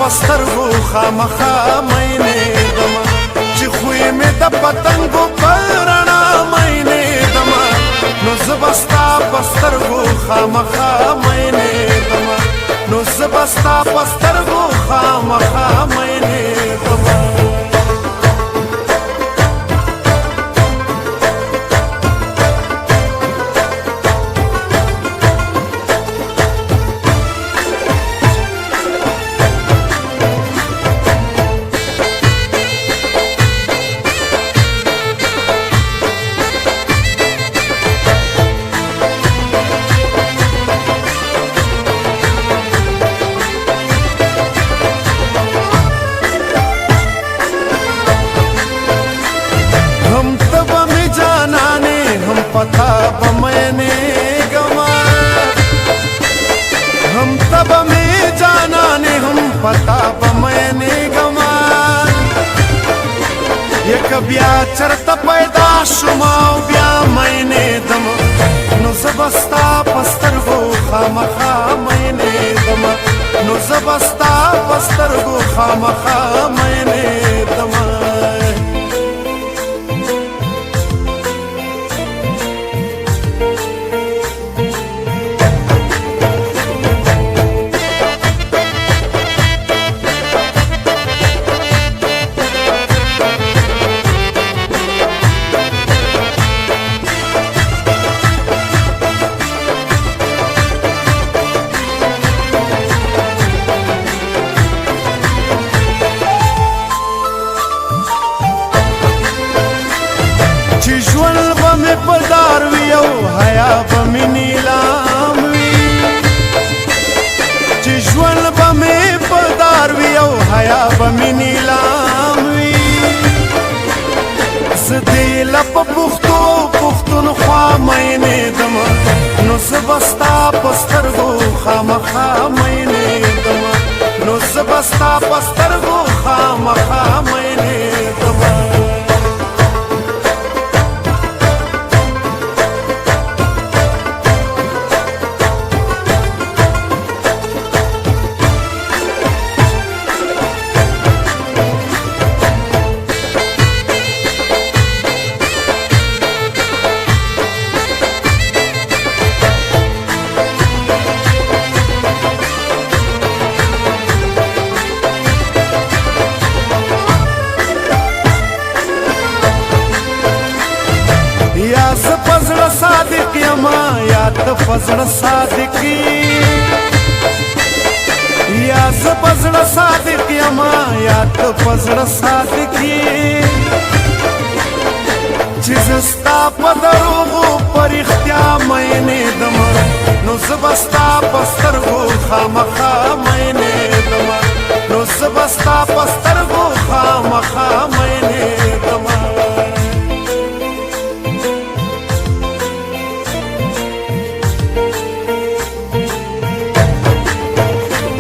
پسترګو خامخا مینې دما چې خوی مې د پتنګو پرانا مینې دما نو زبستا پسترګو خامخا مینې دما نو زبستا پسترګو خامخا مینې دما पता बमैने गवा हम तब में जाना ने हम पता बमैने गवा एक ब्या चरत पैदा शुमाओ ब्या मैंने दम नो सबस्ता पस्तर गो खामखा मैंने दम नो सबस्ता पस्तर गो खामखा मैंने दम पदार वियो हया बमी नीलाम वी जिज्वल बमे पदार वियो हया बमी नीलाम वी जदिल पुख्तो पुख्तन ख्वा मैंने दम नो सबस्ता पस्तरगो खामखा मैंने दम नो सबस्ता पस्तरगो खामखा मैंने दम या फजल सादिक यमा या फजल सादिकी या फजल सादिक यमा या फजल सादिकी जिसस्ता पदरो परिख्या मैंने दम नो सबस्ता पस्तरगो खामखा मैंने दम नो सबस्ता पस्तरगो खामखा मैंने दम